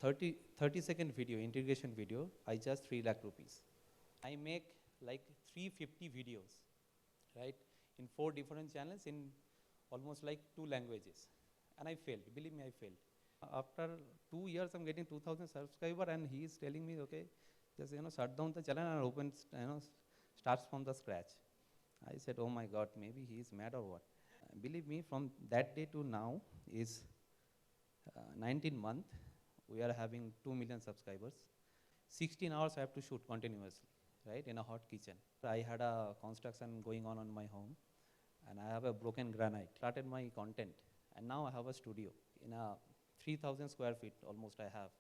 30-second video, integration video, I charge 3 lakh rupees. I make like 350 videos, right, in 4 different channels in almost like 2 languages. And I failed, believe me, I failed. After 2 years, I'm getting 2,000 subscribers, and he is telling me, okay, just, shut down the channel and open, starts from the scratch. I said, oh my God, maybe he is mad or what? Believe me, from that day to now is 19 months. We are having 2 million subscribers. 16 hours I have to shoot continuously, right, in a hot kitchen. I had a construction going on my home, and I have a broken granite. Started my content, and now I have a studio in a 3,000 square feet almost I have.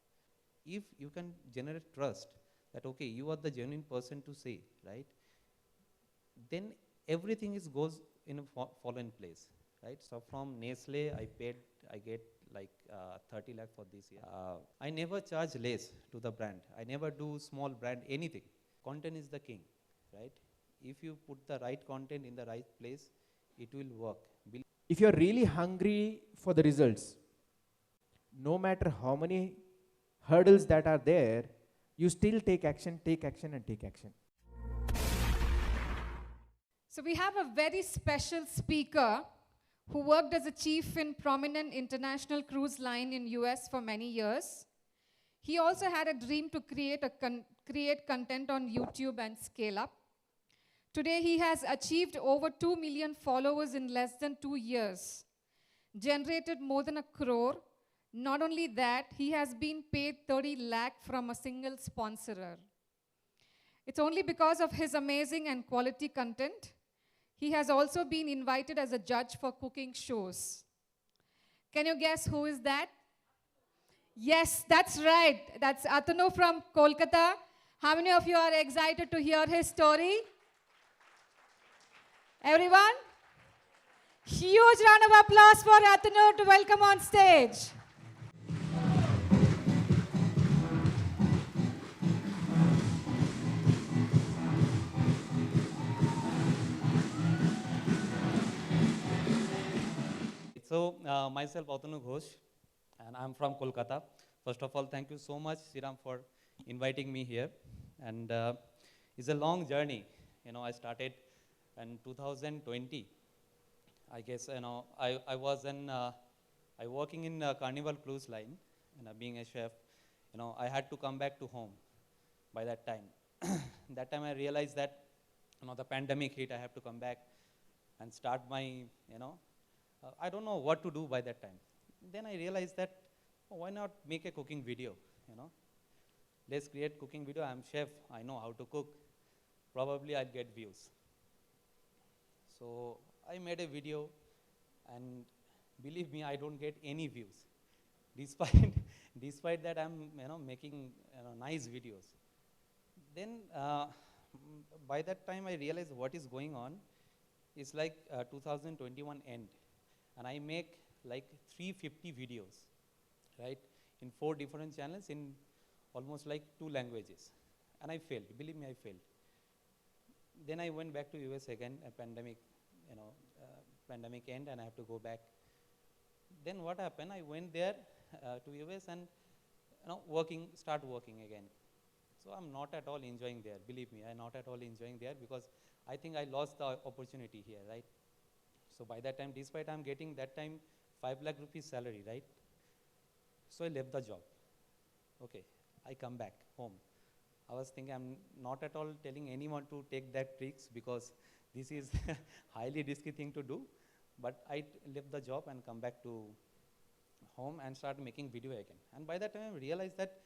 If you can generate trust that, okay, you are the genuine person to say, right, then everything goes in a fall in place, right? So from Nestle, I get like 30 lakh for this year. I never charge less to the brand. I never do small brand anything. Content is the king, right? If you put the right content in the right place, it will work. If you're really hungry for the results, no matter how many hurdles that are there, you still take action, and take action. So we have a very special speaker who worked as a chief in prominent international cruise line in US for many years. He also had a dream to create content on YouTube and scale up. Today he has achieved over 2 million followers in less than 2 years, generated more than 1 crore. Not only that, he has been paid 30 lakh from a single sponsorer. It's only because of his amazing and quality content. He has also been invited as a judge for cooking shows. Can you guess who is that? Yes, that's right. That's Atanu from Kolkata. How many of you are excited to hear his story? Everyone? Huge round of applause for Atanu to welcome on stage. So, myself, Atanu Ghosh, and I'm from Kolkata. First of all, thank you so much, Sriram, for inviting me here. And it's a long journey. I started in 2020. I guess, I was working in Carnival Cruise Line, being a chef. I had to come back to home by that time. That time I realized that, the pandemic hit, I have to come back and start my, I don't know what to do by that time. Then I realized that, why not make a cooking video, Let's create cooking video. I'm chef, I know how to cook. Probably I'll get views. So I made a video, and believe me, I don't get any views. Despite that, I'm making nice videos. Then by that time I realized what is going on. It's like 2021 end. And I make like 350 videos, right, in 4 different channels in almost like 2 languages. And I failed, believe me, I failed. Then I went back to US again, a pandemic, pandemic end, and I have to go back. Then what happened, I went there to US and start working again. So I'm not at all enjoying there, believe me, I'm not at all enjoying there, because I think I lost the opportunity here, right? So by that time, despite I'm getting that time 5 lakh rupees salary, right? So I left the job. Okay, I come back home. I was thinking, I'm not at all telling anyone to take that risks, because this is highly risky thing to do. But I left the job and come back to home and start making video again. And by that time, I realized that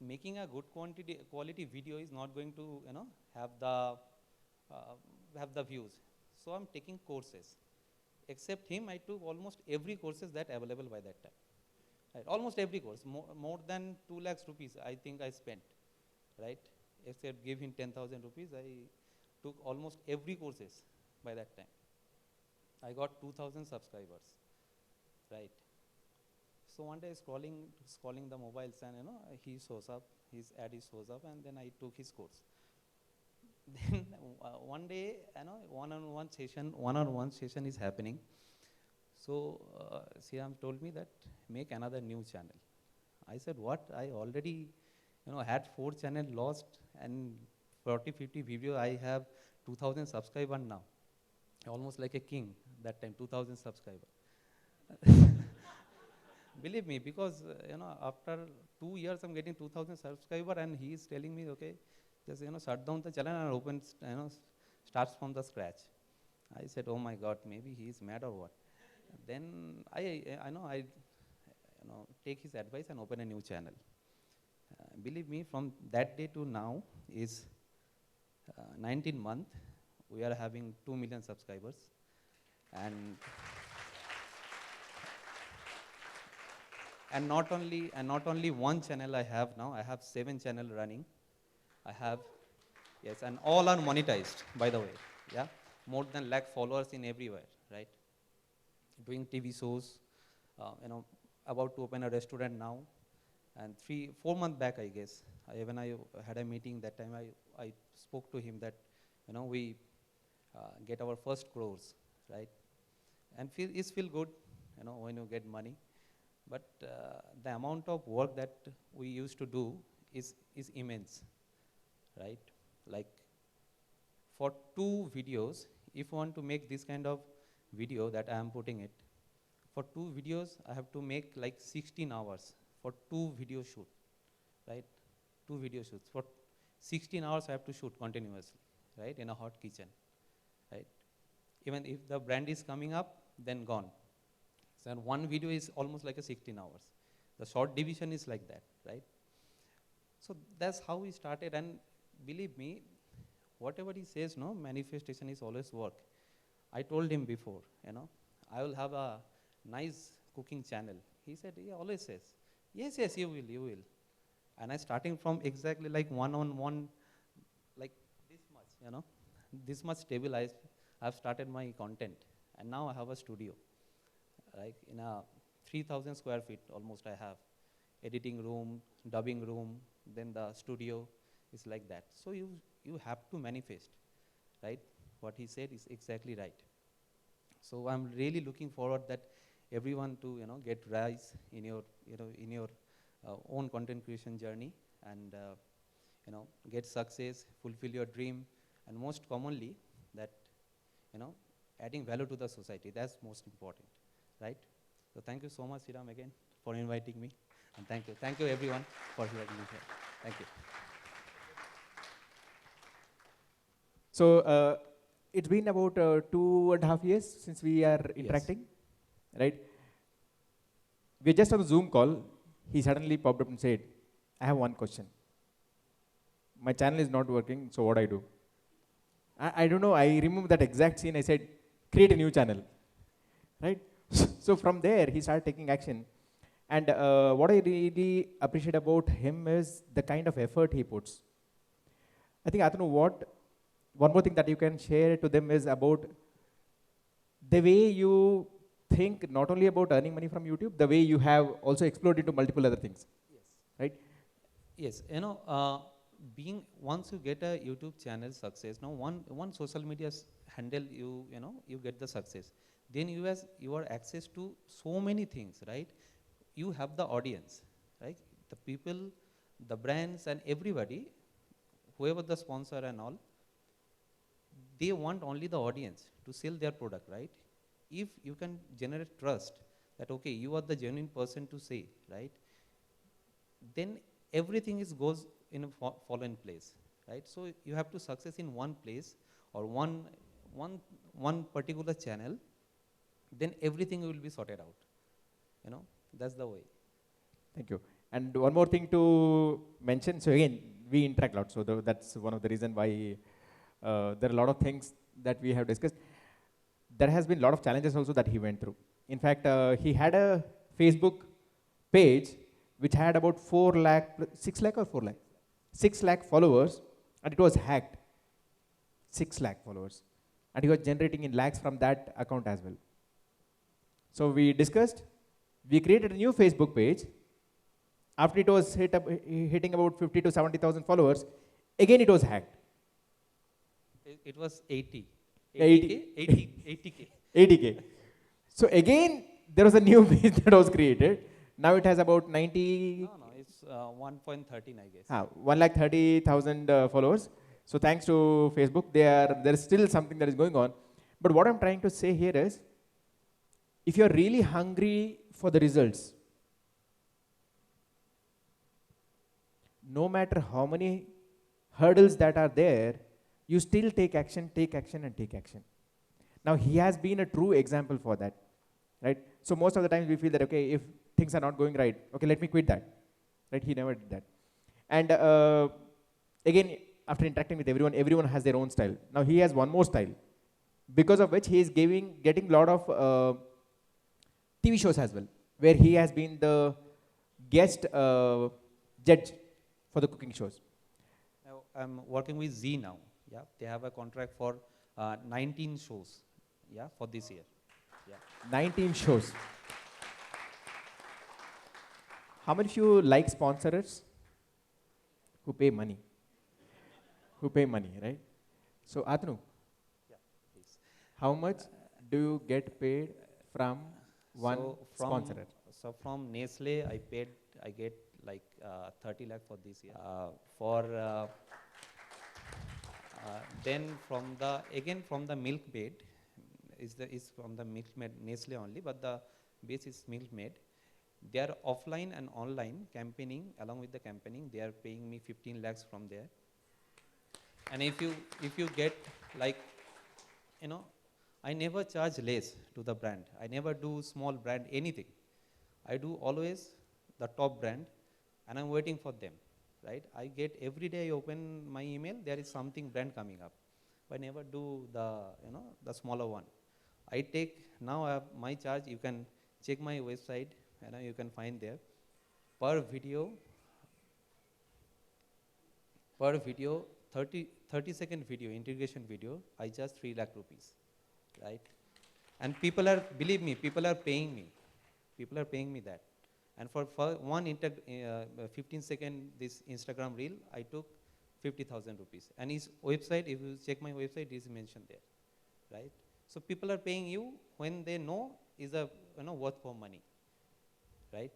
making a good quality video is not going to have the views. So I'm taking courses. Except him, I took almost every courses that available by that time. Right? Almost every course, more than 2 lakhs rupees I think I spent, right? Except give him 10,000 rupees, I took almost every courses by that time. I got 2,000 subscribers, right? So one day scrolling the mobiles, and he shows up, his ad shows up, and then I took his course. Then one day, one-on-one session is happening. So Sriram told me that make another new channel. I said, what? I already, had 4 channels lost and 40, 50 video. I have 2,000 subscribers now. Almost like a king that time, 2,000 subscribers. Believe me, because, after 2 years, I'm getting 2,000 subscribers and he is telling me, okay, just, shut down the channel and open, starts from the scratch. I said, oh my God, maybe he is mad or what. Then I take his advice and open a new channel. Believe me, from that day to now is 19 months. We are having 2 million subscribers. And not only one channel I have now, I have 7 channels running. I have, yes, and all are monetized, by the way. Yeah, more than lakh followers in everywhere, right? Doing TV shows, about to open a restaurant now. And 4 months back, I guess, when I had a meeting that time, I spoke to him that, we get our first crores, right? And feel good, when you get money. But the amount of work that we used to do is immense, right? Like for 2 videos, if you want to make this kind of video that I am putting it, for 2 videos, I have to make like 16 hours for 2 video shoot, right? 2 video shoots. For 16 hours, I have to shoot continuously, right? In a hot kitchen, right? Even if the brand is coming up, then gone. So one video is almost like a 16 hours. The short division is like that, right? So that's how we started, and believe me, whatever he says, manifestation is always work. I told him before, I will have a nice cooking channel. He said, he always says, yes, you will. And I starting from exactly like one-on-one, like this much, this much stable, I've started my content. And now I have a studio, like in a 3,000 square feet almost I have. Editing room, dubbing room, then the studio is like that. So you have to manifest, right? What he said is exactly right. So I'm really looking forward that everyone to get rise in your own content creation journey, and get success, fulfill your dream, and most commonly that adding value to the society. That's most important, right? So thank you so much, Hiram, again for inviting me, and thank you everyone for hearing me here. Thank you. So it's been about 2.5 years since we are interacting, right? We're just on a Zoom call. He suddenly popped up and said, I have one question. My channel is not working, so what I do? I don't know, I remember that exact scene. I said, create a new channel, right? So from there, he started taking action. And what I really appreciate about him is the kind of effort he puts. I think, Atanu, one more thing that you can share to them is about the way you think not only about earning money from YouTube, the way you have also explored into multiple other things. Yes. Right? Yes, once you get a YouTube channel success, now one social media handle you get the success. Then you are access to so many things, right? You have the audience, right? The people, the brands, and everybody, whoever the sponsor and all, they want only the audience to sell their product, right? If you can generate trust that, okay, you are the genuine person to say, right? Then everything goes in a fall in place, right? So you have to success in one place or one particular channel, then everything will be sorted out. That's the way. Thank you. And one more thing to mention. So again, we interact a lot. So that's one of the reasons why there are a lot of things that we have discussed. There has been a lot of challenges also that he went through. In fact, he had a Facebook page which had about 6 lakh or 4 lakh? 6 lakh followers, and it was hacked. 6 lakh followers. And he was generating in lakhs from that account as well. So we discussed, we created a new Facebook page. After it was hitting about 50 to 70,000 followers, again it was hacked. It was 80. 80K. 80K. So again, there was a new page that was created. Now it has about 90. 1.13, I guess. 1,30,000 followers. So thanks to Facebook, there is still something that is going on. But what I'm trying to say here is, if you're really hungry for the results, no matter how many hurdles that are there, you still take action, and take action. Now, he has been a true example for that, right? So most of the times we feel that, okay, if things are not going right, okay, let me quit that, right? He never did that. And again, after interacting with everyone, everyone has their own style. Now, he has one more style, because of which he is getting a lot of TV shows as well, where he has been the guest judge for the cooking shows. Now, I'm working with Z now. Yeah, they have a contract for 19 shows. Yeah, for this year. Yeah. 19 shows. How many of you like sponsors who pay money? Who pay money, right? So, Atanu, Yeah, please. how much do you get paid from one sponsor? So from Nestle, I get like 30 lakh for this year. Then from the Milkmaid, is from the Milkmaid Nestle only, but the base is Milkmaid. They are offline and online campaigning. Along with the campaigning, they are paying me 15 lakhs from there. And if you get, like, I never charge less to the brand. I never do small brand anything. I do always the top brand, and I'm waiting for them, right? I get every day I open my email, there is something brand coming up. I never do the smaller one. I take, now I have my charge, you can check my website, you can find there. Per video, 30-second video, integration video, I charge 3 lakh rupees, right? And believe me, people are paying me. People are paying me that. And for one 15-second this Instagram reel, I took 50,000 rupees. And his website, if you check my website, is mentioned there, right? So people are paying you when they know is a worth for money, right?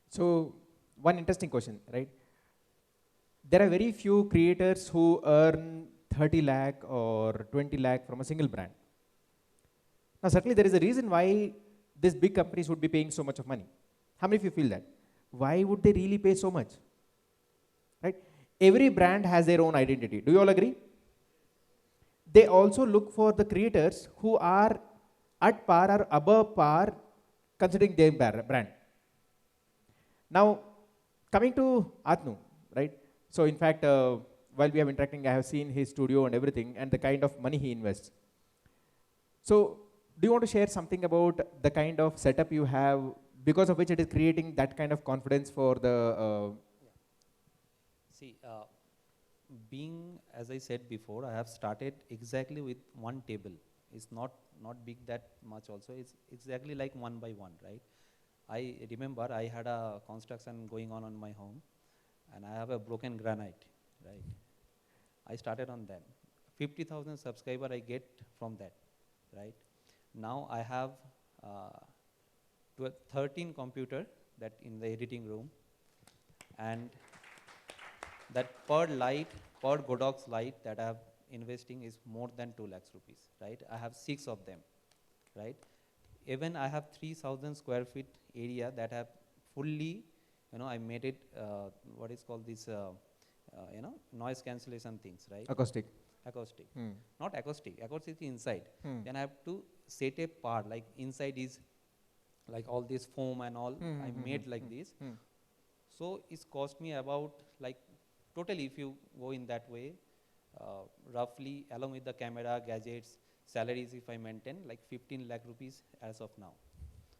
So, one interesting question, right? There are very few creators who earn 30 lakh or 20 lakh from a single brand. Now, certainly there is a reason why these big companies would be paying so much of money. How many of you feel that? Why would they really pay so much? Right? Every brand has their own identity. Do you all agree? They also look for the creators who are at par or above par considering their brand. Now, coming to Atanu, right? So, in fact, while we have interacting, I have seen his studio and everything and the kind of money he invests. So, do you want to share something about the kind of setup you have, because of which it is creating that kind of confidence for the... See, being, as I said before, I have started exactly with one table. It's not big that much also. It's exactly like one by one, right? I remember I had a construction going on my home, and I have a broken granite, right? I started on that. 50,000 subscriber I get from that, right? Now I have 13 computer that in the editing room, and that per Godox light that I have investing is more than 2 lakhs rupees, right? I have 6 of them, right? Even I have 3,000 square feet area that have fully, I made it, what is called this, noise cancellation things, right? Acoustic. Acoustic. Not acoustic. Acoustic is inside. Then I have to set a part, like inside is like all this foam and all, I made like this. So it's cost me about, like, totally if you go in that way, roughly along with the camera, gadgets, salaries if I maintain, like 15 lakh rupees as of now,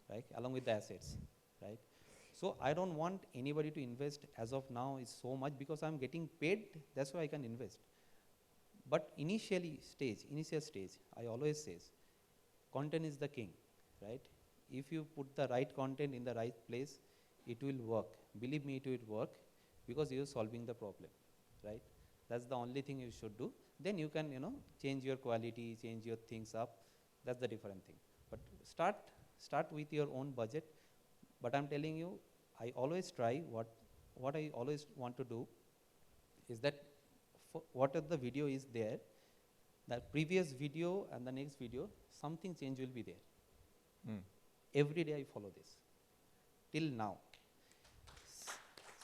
right? Along with the assets, right? So I don't want anybody to invest as of now is so much, because I'm getting paid, that's why I can invest. But initial stage, I always says, content is the king, right? If you put the right content in the right place, it will work. Believe me, it will work, because you're solving the problem, right? That's the only thing you should do. Then you can, change your quality, change your things up. That's the different thing. But start with your own budget. But I'm telling you, I always try what what I always want to do is that what if the video is there, the previous video and the next video, something change will be there. Every day I follow this till now.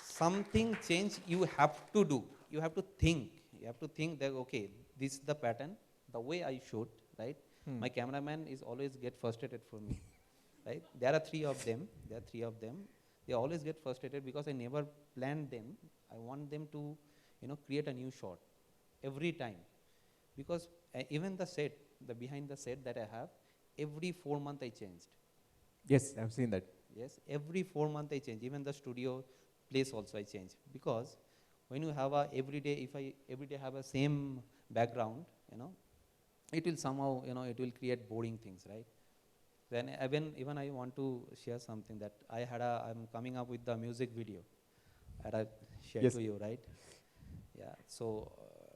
Something change you have to do. You have to think. You have to think that, okay, this is the pattern, the way I shoot, right? My cameraman is always get frustrated for me, right? There are three of them. They always get frustrated because I never planned them. I want them to, create a new shot every time. Because even the set, the behind the set that I have, every 4 months I changed. Yes, I've seen that. Yes, every 4 months I change. Even the studio place also I change. Because when you have a if I every day have a same background, it will somehow, it will create boring things, right? Then even I want to share something that I'm coming up with the music video that I shared to you, right? Yeah, so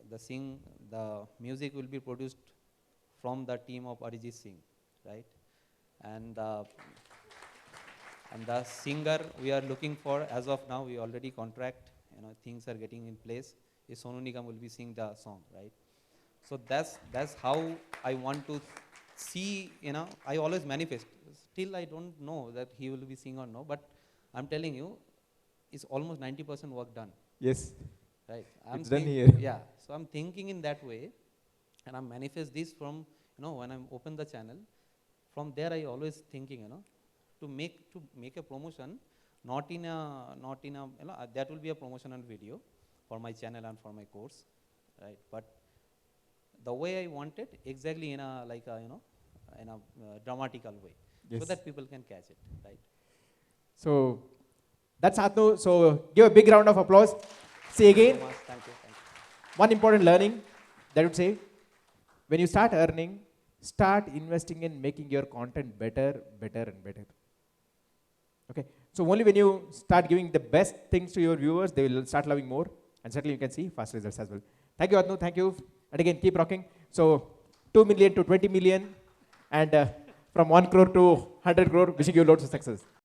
the music will be produced from the team of Arijit Singh, right? And the singer we are looking for, as of now, we already contract, things are getting in place. Sonu Nigam will be singing the song, right? So that's how I want to see, I always manifest. Still I don't know that he will be singing or no, but I'm telling you, it's almost 90% work done. Yes. Right. It's done here. Yeah. So I'm thinking in that way, and I manifest this from, when I'm open the channel, from there I always thinking, to make a promotion, not in a, that will be a promotional video for my channel and for my course, right? But the way I want it, exactly in a, in a dramatical way, so that people can catch it, right? So that's Atanu. So give a big round of applause. See again. So much. Thank you. One important learning that I would say, when you start earning, start investing in making your content better. Okay. So only when you start giving the best things to your viewers, they will start loving more, and certainly you can see fast results as well. Thank you, Atanu. Thank you. And again, keep rocking. So 2 million to 20 million, and from 1 crore to 100 crore, wishing you loads of success.